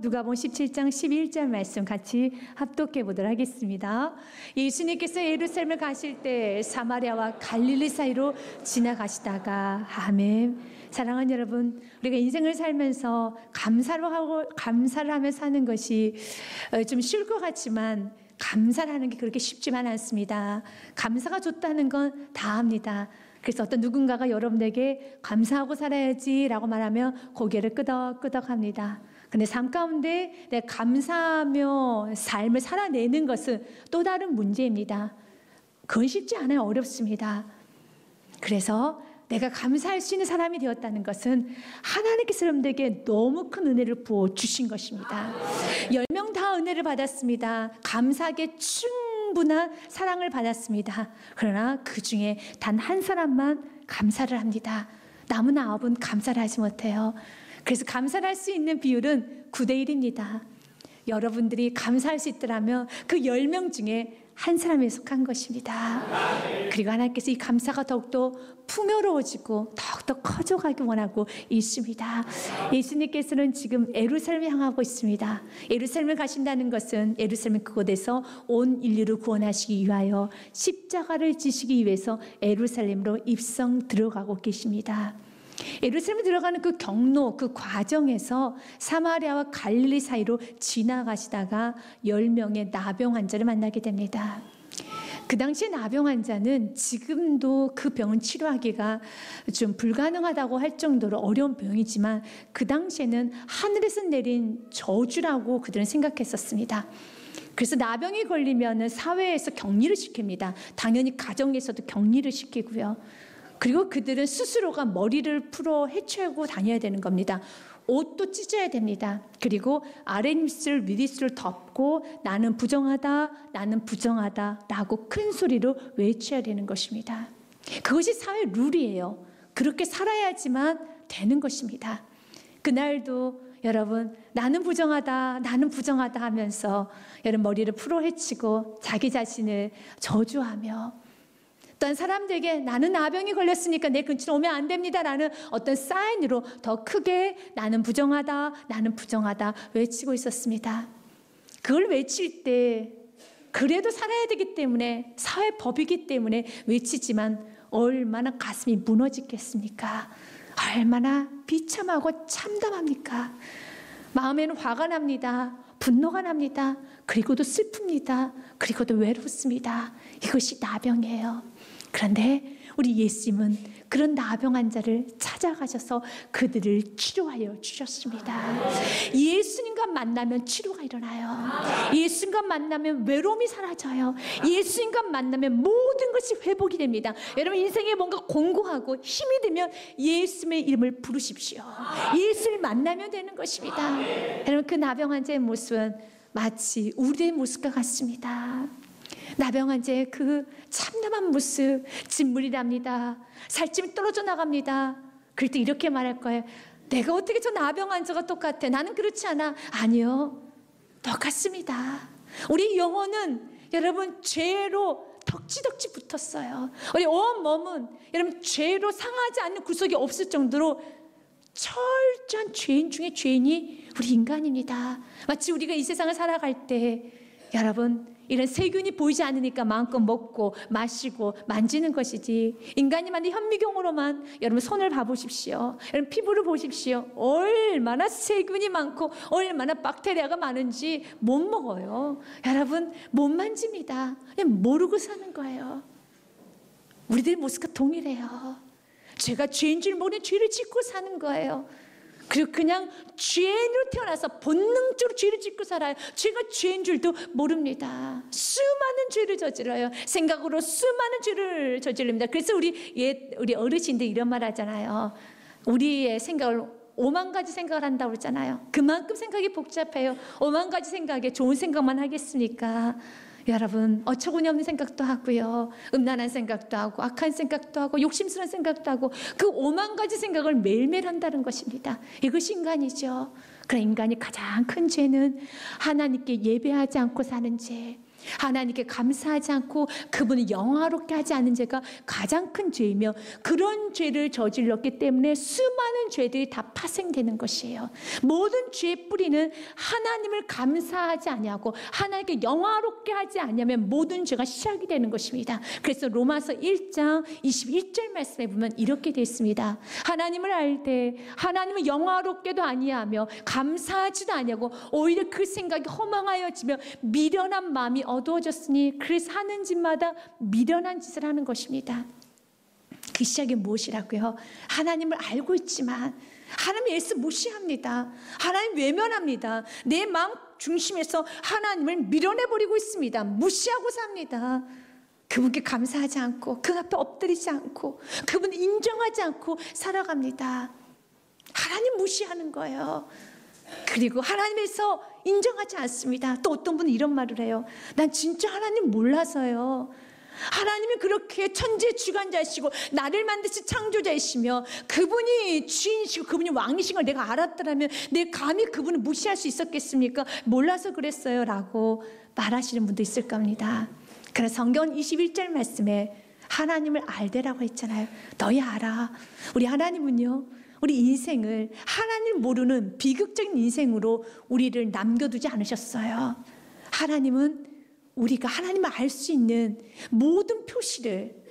누가복음 17장 11절 말씀 같이 합독해 보도록 하겠습니다. 예수님께서 예루살렘을 가실 때 사마리아와 갈릴리 사이로 지나가시다가 아멘. 사랑하는 여러분, 우리가 인생을 살면서 감사를 하며 사는 것이 좀 쉬울 것 같지만 감사를 하는 게 그렇게 쉽지만 않습니다. 감사가 좋다는 건 다 합니다. 그래서 어떤 누군가가 여러분에게 감사하고 살아야지라고 말하면 고개를 끄덕끄덕합니다. 근데 삶 가운데 내가 감사하며 삶을 살아내는 것은 또 다른 문제입니다. 그건 쉽지 않아요. 어렵습니다. 그래서 내가 감사할 수 있는 사람이 되었다는 것은 하나님께서 여러분들에게 너무 큰 은혜를 부어주신 것입니다. 10명 다 은혜를 받았습니다. 감사하게 충분한 사랑을 받았습니다. 그러나 그 중에 단 한 사람만 감사를 합니다. 남은 9은 감사를 하지 못해요. 그래서 감사를 할 수 있는 비율은 9대1입니다. 여러분들이 감사할 수 있더라면 그 10명 중에 한 사람에 속한 것입니다. 그리고 하나님께서 이 감사가 더욱더 풍요로워지고 더욱더 커져가기 원하고 있습니다. 예수님께서는 지금 예루살렘을 향하고 있습니다. 예루살렘을 가신다는 것은 예루살렘 그곳에서 온 인류를 구원하시기 위하여 십자가를 지시기 위해서 예루살렘으로 입성 들어가고 계십니다. 예루살렘에 들어가는 그 경로, 그 과정에서 사마리아와 갈릴리 사이로 지나가시다가 10명의 나병 환자를 만나게 됩니다. 그 당시에 나병 환자는 지금도 그 병은 치료하기가 좀 불가능하다고 할 정도로 어려운 병이지만 그 당시에는 하늘에서 내린 저주라고 그들은 생각했었습니다. 그래서 나병이 걸리면 사회에서 격리를 시킵니다. 당연히 가정에서도 격리를 시키고요. 그리고 그들은 스스로가 머리를 풀어 헤쳐고 다녀야 되는 겁니다. 옷도 찢어야 됩니다. 그리고 아랫입술, 윗입술을 덮고 나는 부정하다, 나는 부정하다 라고 큰 소리로 외쳐야 되는 것입니다. 그것이 사회 룰이에요. 그렇게 살아야지만 되는 것입니다. 그날도 여러분 나는 부정하다, 나는 부정하다 하면서 여러분 머리를 풀어 헤치고 자기 자신을 저주하며 어떤 사람들에게 나는 나병이 걸렸으니까 내 근처로 오면 안 됩니다라는 어떤 사인으로 더 크게 나는 부정하다, 나는 부정하다 외치고 있었습니다. 그걸 외칠 때 그래도 살아야 되기 때문에 사회법이기 때문에 외치지만 얼마나 가슴이 무너지겠습니까? 얼마나 비참하고 참담합니까? 마음에는 화가 납니다. 분노가 납니다. 그리고도 슬픕니다. 그리고도 외롭습니다. 이것이 나병이에요. 그런데 우리 예수님은 그런 나병 환자를 찾아가셔서 그들을 치료하여 주셨습니다. 예수님과 만나면 치료가 일어나요. 예수님과 만나면 외로움이 사라져요. 예수님과 만나면 모든 것이 회복이 됩니다. 여러분 인생에 뭔가 공고하고 힘이 들면 예수님의 이름을 부르십시오. 예수를 만나면 되는 것입니다. 여러분 그 나병 환자의 모습은 마치 우리의 모습과 같습니다. 나병 환자의 그 참담한 모습, 진물이 납니다. 살찜이 떨어져 나갑니다. 그럴 때 이렇게 말할 거예요. 내가 어떻게 저 나병 환자가 똑같아? 나는 그렇지 않아. 아니요, 똑같습니다. 우리 영혼은 여러분 죄로 덕지덕지 붙었어요. 우리 온 몸은 여러분 죄로 상하지 않는 구석이 없을 정도로 철저한 죄인 중에 죄인이 우리 인간입니다. 마치 우리가 이 세상을 살아갈 때 여러분 이런 세균이 보이지 않으니까 마음껏 먹고 마시고 만지는 것이지 인간이 만든 현미경으로만 여러분 손을 봐보십시오. 여러분 피부를 보십시오. 얼마나 세균이 많고 얼마나 박테리아가 많은지 못 먹어요. 여러분 못 만집니다. 그냥 모르고 사는 거예요. 우리들의 모습과 동일해요. 죄가 죄인 줄 모르는 죄를 짓고 사는 거예요. 그리고 그냥 죄인으로 태어나서 본능적으로 죄를 짓고 살아요. 죄가 죄인 줄도 모릅니다. 수많은 죄를 저질러요. 생각으로 수많은 죄를 저지릅니다. 그래서 우리 어르신들 이런 말 하잖아요. 우리의 생각을 5만 가지 생각을 한다고 그러잖아요. 그만큼 생각이 복잡해요. 5만 가지 생각에 좋은 생각만 하겠습니까? 여러분 어처구니 없는 생각도 하고요. 음란한 생각도 하고 악한 생각도 하고 욕심스러운 생각도 하고 그 5만 가지 생각을 매일매일 한다는 것입니다. 이것이 인간이죠. 그러나 인간이 가장 큰 죄는 하나님께 예배하지 않고 사는 죄, 하나님께 감사하지 않고 그분을 영화롭게 하지 않는 죄가 가장 큰 죄이며, 그런 죄를 저질렀기 때문에 수많은 죄들이 다 파생되는 것이에요. 모든 죄의 뿌리는 하나님을 감사하지 아니하고 하나님께 영화롭게 하지 않으면 모든 죄가 시작이 되는 것입니다. 그래서 로마서 1장 21절 말씀에 보면 이렇게 되어 있습니다. 하나님을 알 때 하나님을 영화롭게도 아니하며 감사하지도 아니하고 오히려 그 생각이 허망하여지며 미련한 마음이 어두워졌으니 그래서 하는 짓마다 미련한 짓을 하는 것입니다. 그 시작이 무엇이라고요? 하나님을 알고 있지만 하나님 예수 무시합니다. 하나님 외면합니다. 내 마음 중심에서 하나님을 밀어내버리고 있습니다. 무시하고 삽니다. 그분께 감사하지 않고 그 앞에 엎드리지 않고 그분을 인정하지 않고 살아갑니다. 하나님 무시하는 거예요. 그리고 하나님에서 인정하지 않습니다. 또 어떤 분은 이런 말을 해요. 난 진짜 하나님 몰라서요. 하나님이 그렇게 천지의 주관자이시고 나를 만드신 창조자이시며 그분이 주인이시고 그분이 왕이신 걸 내가 알았더라면 내가 감히 그분을 무시할 수 있었겠습니까? 몰라서 그랬어요 라고 말하시는 분도 있을 겁니다. 그래서 성경 21절 말씀에 하나님을 알되라고 했잖아요. 너희 알아. 우리 하나님은요, 우리 인생을 하나님 모르는 비극적인 인생으로 우리를 남겨두지 않으셨어요. 하나님은 우리가 하나님을 알 수 있는 모든 표시를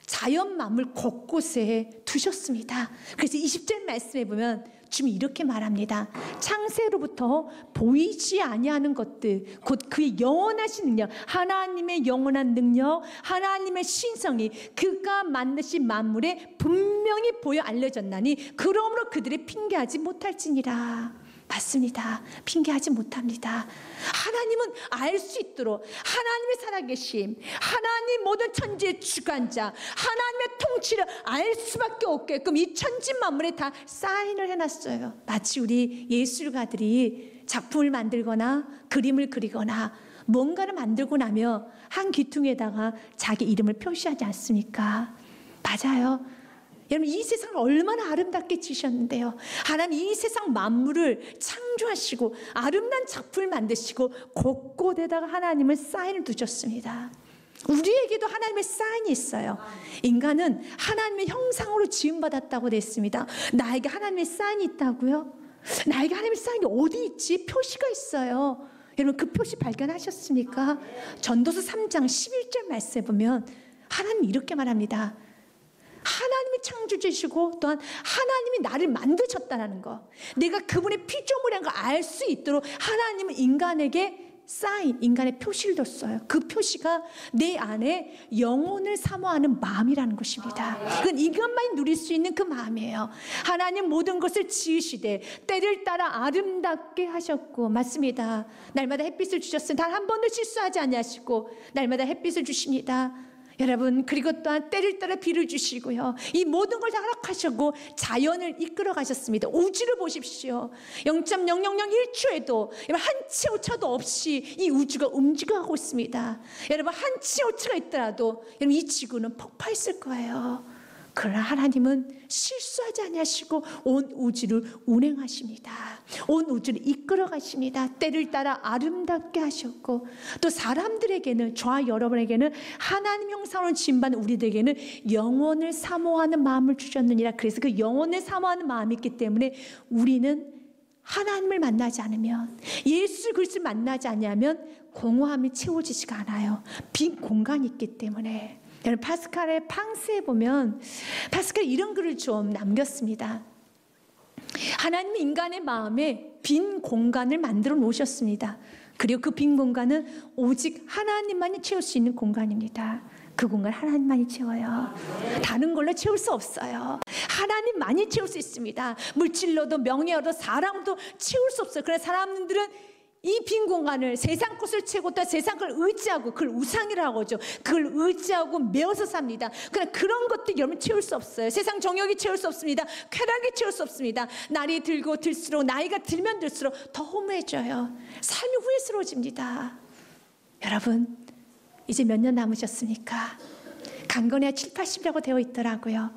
자연 만물 곳곳에 두셨습니다. 그래서 20절 말씀에 보면 주님이 이렇게 말합니다. 창세로부터 보이지 아니하는 것들 곧 그의 영원하신 능력, 하나님의 영원한 능력, 하나님의 신성이 그가 만드신 만물에 분명히 보여 알려졌나니 그러므로 그들이 핑계하지 못할지니라. 맞습니다. 핑계하지 못합니다. 하나님은 알 수 있도록 하나님의 살아계심, 하나님 모든 천지의 주관자, 하나님의 통치를 알 수밖에 없게끔 이 천지 만물에 다 사인을 해놨어요. 마치 우리 예술가들이 작품을 만들거나 그림을 그리거나 뭔가를 만들고 나면 한 귀퉁이에다가 자기 이름을 표시하지 않습니까? 맞아요. 여러분, 이 세상을 얼마나 아름답게 지으셨는데요. 하나님 이 세상 만물을 창조하시고 아름다운 작품을 만드시고 곳곳에다가 하나님은 사인을 두셨습니다. 우리에게도 하나님의 사인이 있어요. 인간은 하나님의 형상으로 지음받았다고 됐습니다. 나에게 하나님의 사인이 있다고요? 나에게 하나님의 사인이 어디 있지? 표시가 있어요. 여러분, 그 표시 발견하셨습니까? 전도서 3장 11절 말씀에 보면 하나님이 이렇게 말합니다. 하나님이 창조주시고 또한 하나님이 나를 만드셨다는 거, 내가 그분의 피조물인 걸 알 수 있도록 하나님은 인간에게 사인, 인간의 표시를 뒀어요. 그 표시가 내 안에 영혼을 사모하는 마음이라는 것입니다. 그건 이것만이 누릴 수 있는 그 마음이에요. 하나님 모든 것을 지으시되 때를 따라 아름답게 하셨고, 맞습니다. 날마다 햇빛을 주셨으니 단 한 번도 실수하지 아니하시고 날마다 햇빛을 주십니다. 여러분, 그리고 또한 때를 따라 비를 주시고요, 이 모든 걸 다 허락하셨고 자연을 이끌어 가셨습니다. 우주를 보십시오. 0.0001초에도 여러분 한 치 오차도 없이 이 우주가 움직여가고 있습니다. 여러분, 한 치 오차가 있더라도 여러분 이 지구는 폭파했을 거예요. 그러나 하나님은 실수하지 아니하시고 온 우주를 운행하십니다. 온 우주를 이끌어 가십니다. 때를 따라 아름답게 하셨고, 또 사람들에게는, 저와 여러분에게는 하나님 형상으로 지음받은 우리들에게는 영혼을 사모하는 마음을 주셨느니라. 그래서 그 영혼을 사모하는 마음이 있기 때문에 우리는 하나님을 만나지 않으면, 예수 그리스도를 만나지 않으면 공허함이 채워지지가 않아요. 빈 공간이 있기 때문에. 여러분, 파스칼의 팡스에 보면 파스칼이 이런 글을 좀 남겼습니다. 하나님이 인간의 마음에 빈 공간을 만들어 놓으셨습니다. 그리고 그 빈 공간은 오직 하나님만이 채울 수 있는 공간입니다. 그 공간 하나님만이 채워요. 다른 걸로 채울 수 없어요. 하나님만이 채울 수 있습니다. 물질로도 명예로도 사랑으로도 채울 수 없어요. 그래서 사람들은 이 빈 공간을 세상 것을 채우고 또 세상 걸 의지하고, 그걸 우상이라고 하죠. 그걸 의지하고 메어서 삽니다. 그러나 그런 것들 여러분 채울 수 없어요. 세상 정욕이 채울 수 없습니다. 쾌락이 채울 수 없습니다. 날이 들고 들수록, 나이가 들면 들수록 더 허무해져요. 삶이 후회스러워집니다. 여러분, 이제 몇 년 남으셨습니까? 강건해야 7, 80이라고 되어 있더라고요.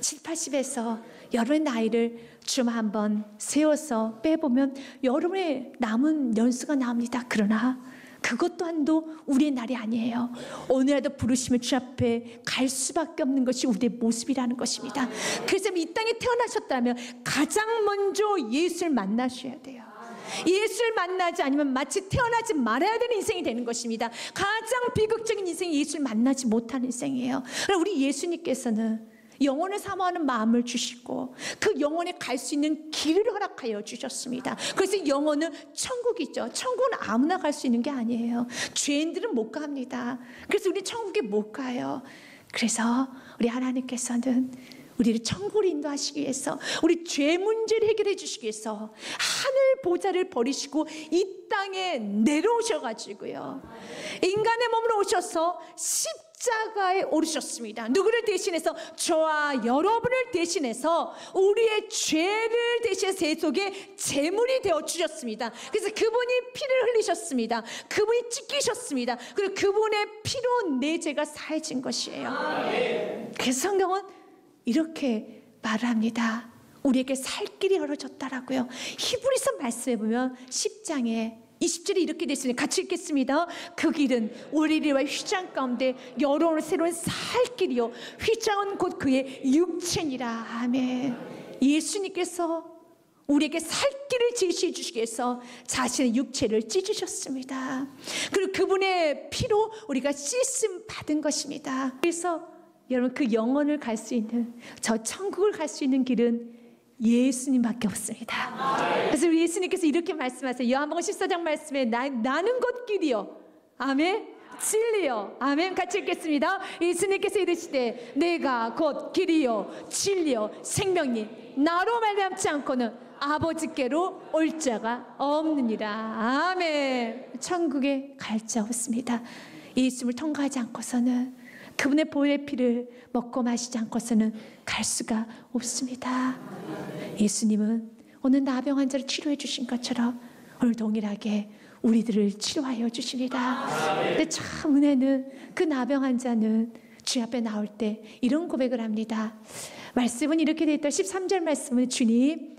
7, 80에서 여러분의 나이를 좀 한번 세워서 빼보면 여러분의 남은 연수가 나옵니다. 그러나 그것 또한도 우리의 날이 아니에요. 오늘라도 부르시면 주 앞에 갈 수밖에 없는 것이 우리의 모습이라는 것입니다. 그래서 이 땅에 태어나셨다면 가장 먼저 예수를 만나셔야 돼요. 예수를 만나지 않으면 마치 태어나지 말아야 되는 인생이 되는 것입니다. 가장 비극적인 인생이 예수를 만나지 못하는 인생이에요. 우리 예수님께서는 영혼을 사모하는 마음을 주시고 그 영혼에 갈 수 있는 길을 허락하여 주셨습니다. 그래서 영혼은 천국이죠. 천국은 아무나 갈 수 있는 게 아니에요. 죄인들은 못 갑니다. 그래서 우리 천국에 못 가요. 그래서 우리 하나님께서는 우리를 천국으로 인도하시기 위해서, 우리 죄 문제를 해결해 주시기 위해서 하늘 보좌를 버리시고 이 땅에 내려오셔가지고요, 인간의 몸으로 오셔서 십자가에 오르셨습니다. 누구를 대신해서? 저와 여러분을 대신해서 우리의 죄를 대신해서 세속의 제물이 되어 주셨습니다. 그래서 그분이 피를 흘리셨습니다. 그분이 찢기셨습니다. 그리고 그분의 피로 내 죄가 사해진 것이에요. 그래서 성경은 이렇게 말을 합니다. 우리에게 살 길이 열어졌다라고요. 히브리서 말씀해 보면 10장에 20절에 이렇게 됐습니다. 같이 읽겠습니다. 그 길은 우리와 휘장 가운데 열어오는 새로운 살 길이요, 휘장은 곧 그의 육체니라. 아멘. 예수님께서 우리에게 살 길을 제시해 주시기 위해서 자신의 육체를 찢으셨습니다. 그리고 그분의 피로 우리가 씻음 받은 것입니다. 그래서 여러분, 그 영혼을 갈 수 있는, 저 천국을 갈 수 있는 길은 예수님밖에 없습니다. 그래서 우리 예수님께서 이렇게 말씀하세요. 요한복음 14장 말씀에 나는 곧 길이요, 아멘, 진리요, 아멘. 같이 읽겠습니다. 예수님께서 이르시되 내가 곧 길이요 진리요 생명이 나로 말미암지 않고는 아버지께로 올 자가 없느니라. 아멘. 천국에 갈 자 없습니다. 예수님을 통과하지 않고서는, 그분의 보혈의 피를 먹고 마시지 않고서는 갈 수가 없습니다. 예수님은 오늘 나병 환자를 치료해 주신 것처럼 오늘 동일하게 우리들을 치료하여 주십니다. 근데 참 은혜는, 그 나병 환자는 주 앞에 나올 때 이런 고백을 합니다. 말씀은 이렇게 되어 있다. 13절 말씀은 주님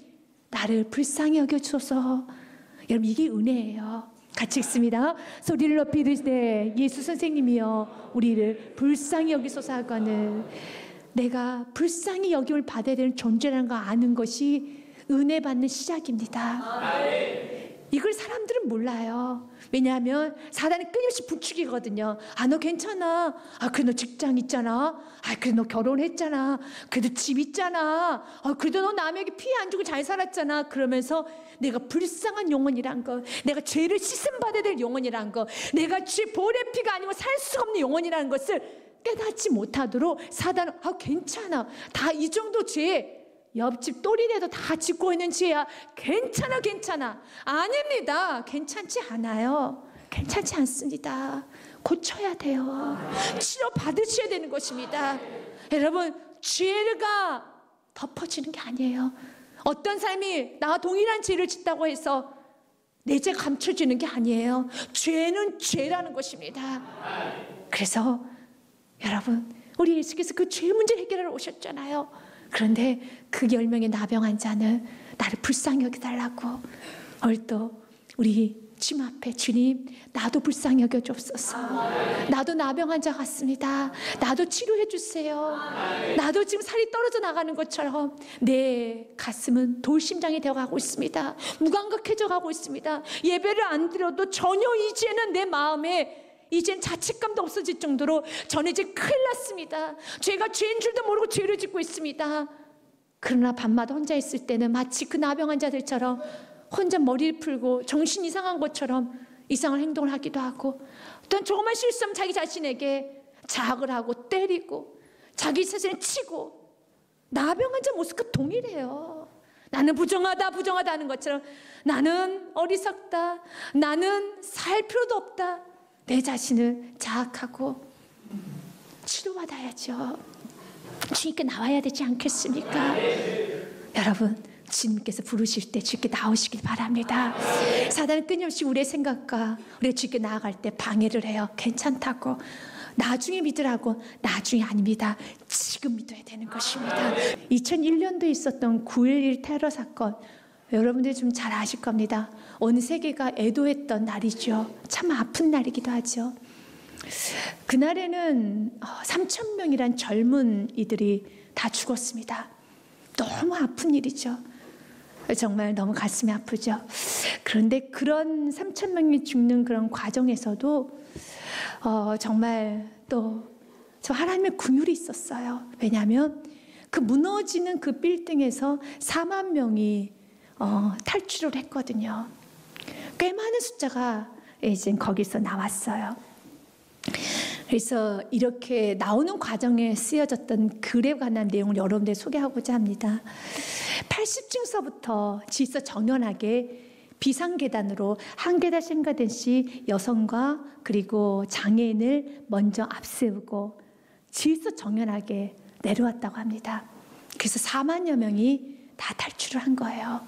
나를 불쌍히 여겨주소서. 여러분, 이게 은혜예요. 같이 읽습니다. 소리를 높이 이르시되 예수 선생님이여 우리를 불쌍히 여기소서 하거늘. 내가 불쌍히 여김을 받아야 되는 존재라는 거 아는 것이 은혜 받는 시작입니다. 이걸 사람들은 몰라요. 왜냐하면 사단이 끊임없이 부추기거든요. 아, 너 괜찮아. 아, 그래 너 직장 있잖아. 아, 그래 너 결혼했잖아. 그래도 집 있잖아. 아, 그래도 너 남에게 피해 안 주고 잘 살았잖아. 그러면서 내가 불쌍한 영혼이란 거, 내가 죄를 씻음받아야 될 영혼이란 거, 내가 죄 보혈의 피가 아니고 살 수가 없는 영혼이라는 것을 깨닫지 못하도록 사단은 아, 괜찮아. 다 이 정도 죄, 옆집 또리네도 다 짓고 있는 죄야. 괜찮아, 괜찮아. 아닙니다. 괜찮지 않아요. 괜찮지 않습니다. 고쳐야 돼요. 치료 받으셔야 되는 것입니다. 여러분, 죄가 덮어지는 게 아니에요. 어떤 사람이 나와 동일한 죄를 짓다고 해서 내 죄 감춰지는 게 아니에요. 죄는 죄라는 것입니다. 그래서 여러분, 우리 예수께서 그 죄 문제를 해결하러 오셨잖아요. 그런데 그 10명의 나병 환자는 나를 불쌍히 여겨달라고 오늘 또 우리 주님 앞에, 주님 나도 불쌍히 여겨주옵소서. 나도 나병 환자 같습니다. 나도 치료해 주세요. 나도 지금 살이 떨어져 나가는 것처럼 내 가슴은 돌심장이 되어가고 있습니다. 무감각해져 가고 있습니다. 예배를 안 드려도 전혀 이제는 내 마음에 이젠 자책감도 없어질 정도로 저는 이제 큰일 났습니다. 죄가 죄인 줄도 모르고 죄를 짓고 있습니다. 그러나 밤마다 혼자 있을 때는 마치 그 나병 환자들처럼 혼자 머리를 풀고 정신 이상한 것처럼 이상한 행동을 하기도 하고, 어떤 조그만 실수하면 자기 자신에게 자학을 하고 때리고 자기 자신을 치고, 나병 환자 모습과 동일해요. 나는 부정하다 부정하다 하는 것처럼 나는 어리석다, 나는 살 필요도 없다, 내 자신을 자학하고 치료받아야죠. 주님께 나와야 되지 않겠습니까? 여러분, 주님께서 부르실 때 주께 나오시길 바랍니다. 사단은 끊임없이 우리의 생각과 우리 주께 나아갈 때 방해를 해요. 괜찮다고, 나중에 믿으라고. 나중에 아닙니다. 지금 믿어야 되는 것입니다. 2001년도에 있었던 9.11 테러 사건, 여러분들이 좀 잘 아실 겁니다. 온 세계가 애도했던 날이죠. 참 아픈 날이기도 하죠. 그날에는 3,000명이란 젊은 이들이 다 죽었습니다. 너무 아픈 일이죠. 정말 너무 가슴이 아프죠. 그런데 그런 3,000명이 죽는 그런 과정에서도 정말 또 저 하나님의 긍휼이 있었어요. 왜냐하면 그 무너지는 그 빌딩에서 4만 명이 탈출을 했거든요. 꽤 많은 숫자가 이제 거기서 나왔어요. 그래서 이렇게 나오는 과정에 쓰여졌던 글에 관한 내용을 여러분들 소개하고자 합니다. 80층서부터 질서 정연하게 비상계단으로 한 계단씩 한 계단씩 여성과 그리고 장애인을 먼저 앞세우고 질서 정연하게 내려왔다고 합니다. 그래서 4만여 명이 다 탈출을 한 거예요.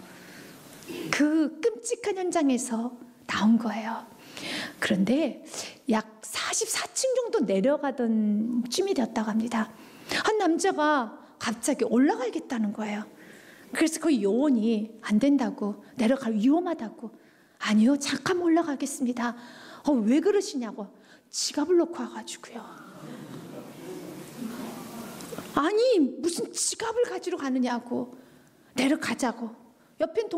그 끔찍한 현장에서 나온 거예요. 그런데 약 44층 정도 내려가던 쯤이 되었다고 합니다. 한 남자가 갑자기 올라가겠다는 거예요. 그래서 그 요원이 안 된다고, 내려갈 위험하다고, 아니요 잠깐 올라가겠습니다. 왜 그러시냐고, 지갑을 놓고 와가지고요. 아니 무슨 지갑을 가지러 가느냐고, 내려가자고. 옆에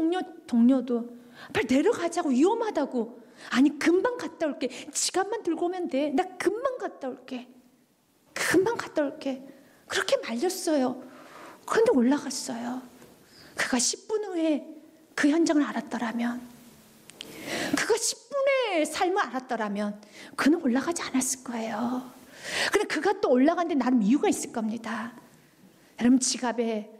동료도 빨리 내려가자고, 위험하다고. 아니 금방 갔다 올게, 지갑만 들고 오면 돼, 나 금방 갔다 올게, 금방 갔다 올게. 그렇게 말렸어요. 그런데 올라갔어요. 그가 10분 후에 그 현장을 알았더라면, 그가 10분의 삶을 알았더라면 그는 올라가지 않았을 거예요. 근데 그가 또 올라갔는데 나름 이유가 있을 겁니다. 여러분, 지갑에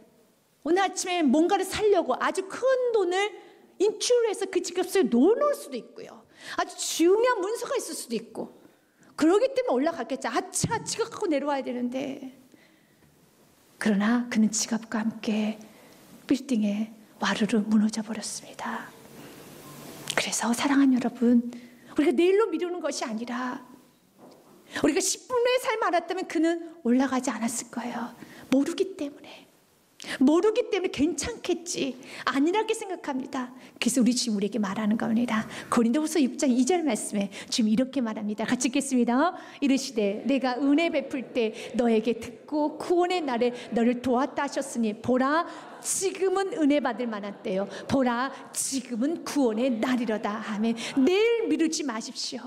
오늘 아침에 뭔가를 사려고 아주 큰 돈을 인출해서 그 지갑 속에 넣어놓을 수도 있고요, 아주 중요한 문서가 있을 수도 있고, 그러기 때문에 올라갔겠죠. 아차, 지갑 갖고 내려와야 되는데. 그러나 그는 지갑과 함께 빌딩에 와르르 무너져 버렸습니다. 그래서 사랑하는 여러분, 우리가 내일로 미루는 것이 아니라 우리가 10분의 삶을 알았다면 그는 올라가지 않았을 거예요. 모르기 때문에 괜찮겠지, 아니라고 생각합니다. 그래서 우리 주님 우리에게 말하는 겁니다. 고린도후서 6장 2절 말씀에 주님 이렇게 말합니다. 같이 읽겠습니다. 이르시되 내가 은혜 베풀 때 너에게 듣고 구원의 날에 너를 도왔다 하셨으니 보라 지금은 은혜 받을 만한 때요, 보라 지금은 구원의 날이로다. 아멘. 내일 미루지 마십시오.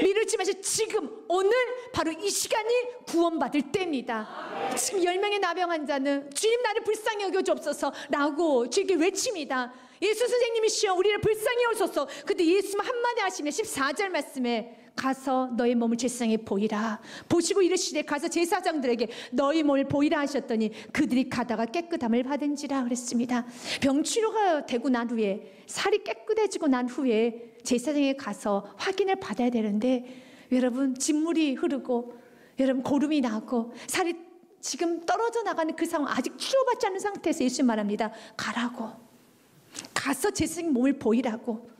미루지 마시고 지금 오늘 바로 이 시간이 구원받을 때입니다. 지금 10명의 나병 환자는 주님 나를 불쌍히 여겨주옵소서 라고 주에게 외칩니다. 예수 선생님이시여 우리를 불쌍히 여기소서. 근데 예수님 한마디 하시면 14절 말씀에 가서 너희 몸을 제사장에 보이라. 보시고 이르시되 가서 제사장들에게 너희 몸을 보이라 하셨더니 그들이 가다가 깨끗함을 받은지라 그랬습니다. 병치료가 되고 난 후에, 살이 깨끗해지고 난 후에 제사장에 가서 확인을 받아야 되는데, 여러분 진물이 흐르고 여러분 고름이 나고 살이 지금 떨어져 나가는 그 상황, 아직 치료받지 않은 상태에서 예수님 말합니다. 가라고, 가서 제사장의 몸을 보이라고.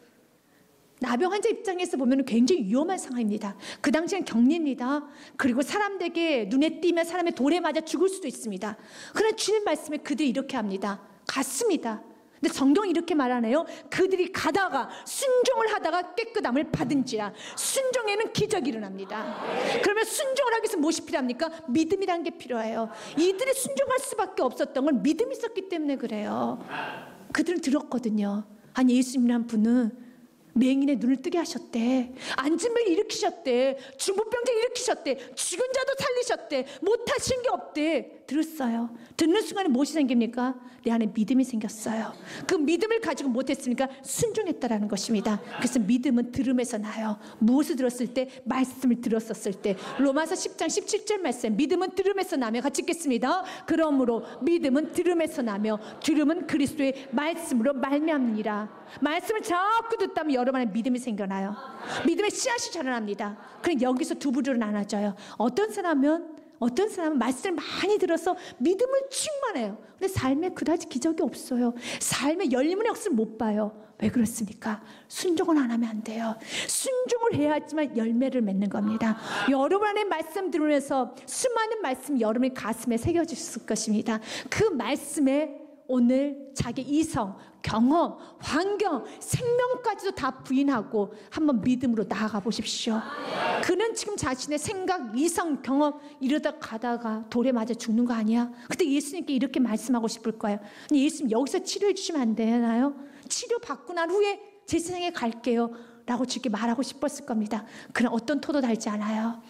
나병 환자 입장에서 보면 굉장히 위험한 상황입니다. 그 당시엔 격리입니다. 그리고 사람들에게 눈에 띄면 사람의 돌에 맞아 죽을 수도 있습니다. 그러나 주님 말씀에 그들이 이렇게 합니다. 갔습니다. 근데 성경이 이렇게 말하네요. 그들이 가다가 순종을 하다가 깨끗함을 받은지라. 순종에는 기적이 일어납니다. 그러면 순종을 하기 위해서 무엇이 필요합니까? 믿음이라는 게 필요해요. 이들이 순종할 수밖에 없었던 건 믿음이 있었기 때문에 그래요. 그들은 들었거든요. 아니 예수님이란 분은 맹인의 눈을 뜨게 하셨대, 앉은 맹인 일으키셨대, 중풍병자 일으키셨대, 죽은 자도 살리셨대, 못하신 게 없대. 들었어요. 듣는 순간에 무엇이 생깁니까? 내 안에 믿음이 생겼어요. 그 믿음을 가지고 못했으니까 순종했다라는 것입니다. 그래서 믿음은 들음에서 나요. 무엇을 들었을 때? 말씀을 들었었을 때. 로마서 10장 17절 말씀, 믿음은 들음에서 나며, 같이 읽겠습니다. 그러므로 믿음은 들음에서 나며 들음은 그리스도의 말씀으로 말미암느니라. 말씀을 자꾸 듣다면 여러분 안에 믿음이 생겨나요. 믿음의 씨앗이 자라납니다. 그럼 여기서 두 부류로 나눠져요. 어떤 사람은 말씀을 많이 들어서 믿음을 충만해요. 근데 삶에 그다지 기적이 없어요. 삶에 열림의 역사를 못 봐요. 왜 그렇습니까? 순종을 안 하면 안 돼요. 순종을 해야지만 열매를 맺는 겁니다. 여러분 안에 말씀 들으면서 수많은 말씀이 여러분의 가슴에 새겨졌을 것입니다. 그 말씀에 오늘 자기 이성, 경험, 환경, 생명까지도 다 부인하고 한번 믿음으로 나아가 보십시오. 그는 지금 자신의 생각, 이성, 경험 이러다 가다가 돌에 맞아 죽는 거 아니야? 근데 예수님께 이렇게 말씀하고 싶을 거예요. 예수님 여기서 치료해 주시면 안 되나요? 치료 받고 난 후에 제 세상에 갈게요 라고 주께 말하고 싶었을 겁니다. 그런 어떤 토도 달지 않아요.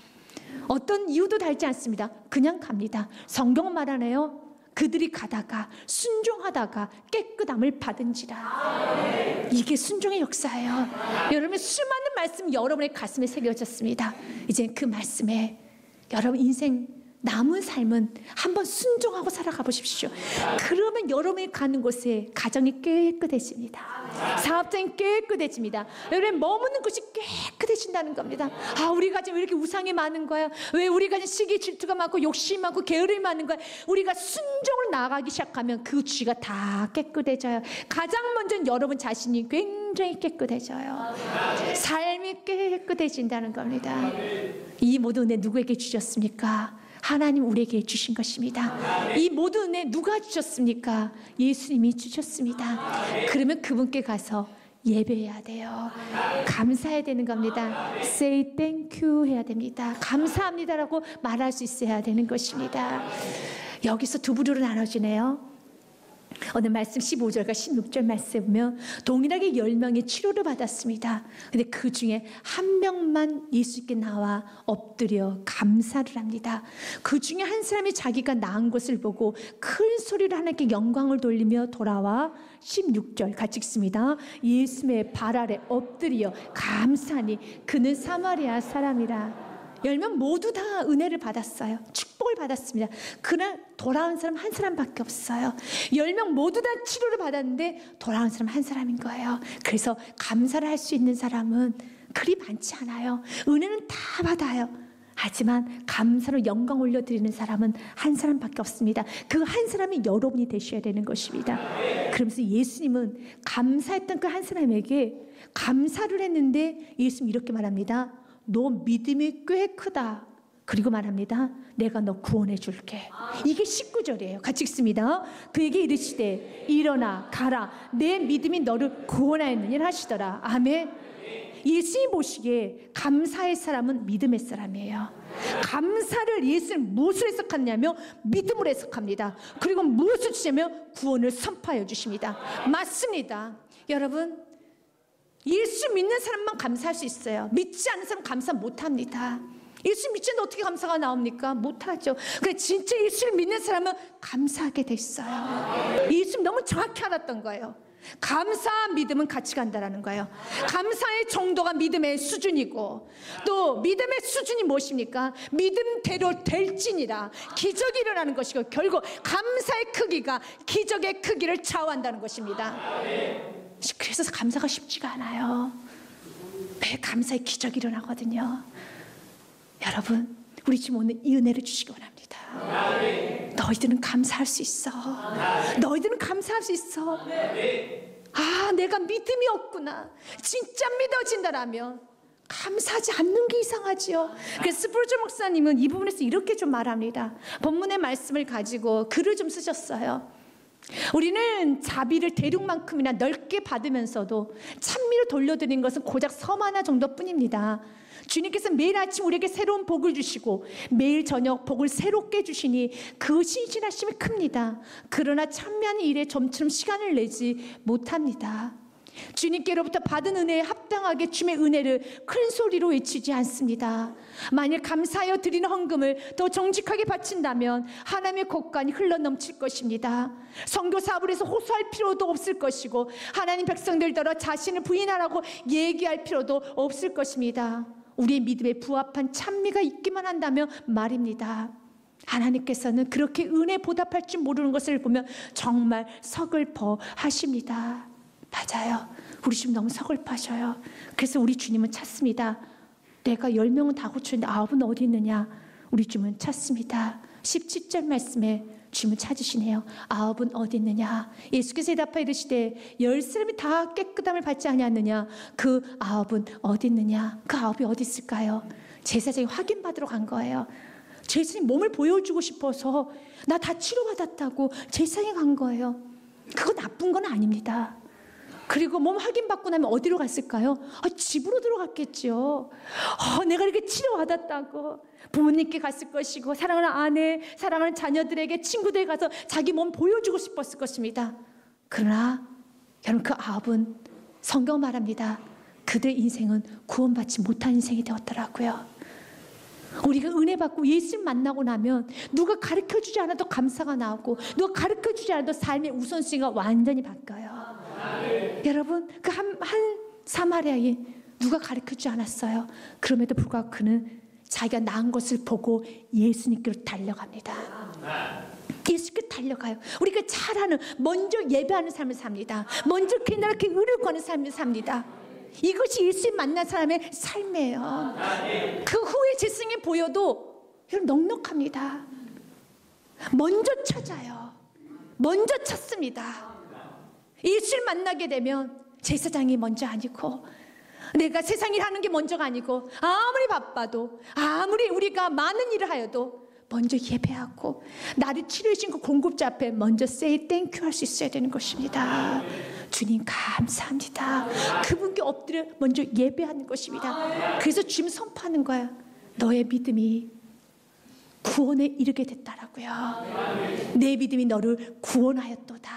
어떤 이유도 달지 않습니다. 그냥 갑니다. 성경은 말하네요. 그들이 가다가 순종하다가 깨끗함을 받은지라. 이게 순종의 역사예요. 여러분의 수많은 말씀이 여러분의 가슴에 새겨졌습니다. 이제 그 말씀에 여러분 인생 남은 삶은 한번 순종하고 살아가 보십시오. 그러면 여러분이 가는 곳에 가정이 깨끗해집니다. 사업장이 깨끗해집니다. 여러분 머무는 곳이 깨끗해진다는 겁니다. 아, 우리 가정 왜 이렇게 우상이 많은 거야? 왜 우리 가정 시기 질투가 많고 욕심이 많고 게으름이 많은 거야? 우리가 순종을 나아가기 시작하면 그 주가 다 깨끗해져요. 가장 먼저는 여러분 자신이 굉장히 깨끗해져요. 삶이 깨끗해진다는 겁니다. 이 모든 은혜 누구에게 주셨습니까? 하나님 우리에게 주신 것입니다. 이 모든 은혜 누가 주셨습니까? 예수님이 주셨습니다. 그러면 그분께 가서 예배해야 돼요. 감사해야 되는 겁니다. Say thank you 해야 됩니다. 감사합니다라고 말할 수 있어야 되는 것입니다. 여기서 두 부류로 나눠지네요. 오늘 말씀 15절과 16절 말씀에 보면 동일하게 10명이 치료를 받았습니다. 근데 그 중에 한 명만 예수께 나와 엎드려 감사를 합니다. 그 중에 한 사람이 자기가 나은 것을 보고 큰 소리로 하나님께 영광을 돌리며 돌아와 16절 같이 읽습니다. 예수의 발 아래 엎드려 감사하니 그는 사마리아 사람이라. 10명 모두 다 은혜를 받았어요. 축복을 받았습니다. 그날 돌아온 사람 한 사람밖에 없어요. 10명 모두 다 치료를 받았는데 돌아온 사람 한 사람인 거예요. 그래서 감사를 할 수 있는 사람은 그리 많지 않아요. 은혜는 다 받아요. 하지만 감사로 영광 올려드리는 사람은 한 사람밖에 없습니다. 그 한 사람이 여러분이 되셔야 되는 것입니다. 그러면서 예수님은 감사했던 그 한 사람에게 감사를 했는데 예수님 이렇게 말합니다. 너 믿음이 꽤 크다. 그리고 말합니다. 내가 너 구원해 줄게. 이게 19절이에요. 같이 읽습니다. 그에게 이르시되 일어나 가라. 내 믿음이 너를 구원하였느니라 하시더라. 아멘. 예수님 보시기에 감사의 사람은 믿음의 사람이에요. 감사를 예수님 무엇을 해석하냐면 믿음으로 해석합니다. 그리고 무엇을 주시냐면 구원을 선포하여 주십니다. 맞습니다. 여러분 예수 믿는 사람만 감사할 수 있어요. 믿지 않는 사람 감사 못합니다. 예수 믿지 않는데 어떻게 감사가 나옵니까? 못하죠. 그래 진짜 예수를 믿는 사람은 감사하게 됐어요. 예수 너무 정확히 알았던 거예요. 감사와 믿음은 같이 간다라는 거예요. 감사의 정도가 믿음의 수준이고 또 믿음의 수준이 무엇입니까? 믿음대로 될지니라. 기적이 일어나는 것이고 결국 감사의 크기가 기적의 크기를 좌우한다는 것입니다. 그래서 감사가 쉽지가 않아요. 매 감사의 기적이 일어나거든요. 여러분 우리 지금 오늘 이 은혜를 주시기 원합니다. 너희들은 감사할 수 있어. 너희들은 감사할 수 있어. 아 내가 믿음이 없구나. 진짜 믿어진다라면 감사하지 않는 게 이상하지요. 그래서 스프르전 목사님은 이 부분에서 이렇게 좀 말합니다. 본문의 말씀을 가지고 글을 좀 쓰셨어요. 우리는 자비를 대륙만큼이나 넓게 받으면서도 찬미를 돌려드리는 것은 고작 섬 하나 정도뿐입니다. 주님께서 매일 아침 우리에게 새로운 복을 주시고 매일 저녁 복을 새롭게 주시니 그 신실하심이 큽니다. 그러나 찬미하는 일에 좀처럼 시간을 내지 못합니다. 주님께로부터 받은 은혜에 합당하게 주님의 은혜를 큰 소리로 외치지 않습니다. 만일 감사하여 드리는 헌금을 더 정직하게 바친다면 하나님의 곳간이 흘러넘칠 것입니다. 선교 사업을 해서 호소할 필요도 없을 것이고 하나님 백성들더러 자신을 부인하라고 얘기할 필요도 없을 것입니다. 우리의 믿음에 부합한 찬미가 있기만 한다면 말입니다. 하나님께서는 그렇게 은혜 보답할 줄 모르는 것을 보면 정말 서글퍼 하십니다. 맞아요. 우리 지금 너무 서글퍼하셔요. 그래서 우리 주님은 찾습니다. 내가 10명은 다 고쳤는데 9은 어디 있느냐? 우리 주님은 찾습니다. 17절 말씀에 주님은 찾으시네요. 9은 어디 있느냐? 예수께서 대답하여 이르시되 10사람이 다 깨끗함을 받지 아니하느냐? 그 9은 어디 있느냐? 그 9이 어디 있을까요? 제사장이 확인받으러 간 거예요. 제사장이 몸을 보여주고 싶어서 나 다 치료받았다고 제사장이 간 거예요. 그거 나쁜 건 아닙니다. 그리고 몸 확인받고 나면 어디로 갔을까요? 집으로 들어갔겠죠. 내가 이렇게 치료받았다고 부모님께 갔을 것이고, 사랑하는 아내, 사랑하는 자녀들에게, 친구들에게 가서 자기 몸 보여주고 싶었을 것입니다. 그러나 여러분, 그 아합은 성경 말합니다. 그들 인생은 구원받지 못한 인생이 되었더라고요. 우리가 은혜 받고 예수를 만나고 나면 누가 가르쳐주지 않아도 감사가 나오고, 누가 가르쳐주지 않아도 삶의 우선순위가 완전히 바뀌어요. 여러분, 그 한 사마리아인 누가 가르쳐주지 않았어요. 그럼에도 불구하고 그는 자기가 나은 것을 보고 예수님께로 달려갑니다. 예수께 달려가요. 우리가 잘하는, 먼저 예배하는 삶을 삽니다. 먼저 그날께 의를 구하는 삶을 삽니다. 이것이 예수님 만난 사람의 삶이에요. 그 후에 재승이 보여도 여러분 넉넉합니다. 먼저 찾아요. 먼저 찾습니다. 예수를 만나게 되면 제사장이 먼저 아니고, 내가 세상 일 하는 게 먼저가 아니고, 아무리 바빠도, 아무리 우리가 많은 일을 하여도 먼저 예배하고 나를 치료해주신 그 공급자 앞에 먼저 say thank you 할 수 있어야 되는 것입니다. 주님 감사합니다. 그분께 엎드려 먼저 예배하는 것입니다. 그래서 주님 선포하는 거야. 너의 믿음이 구원에 이르게 됐다라고요. 내 믿음이 너를 구원하였도다.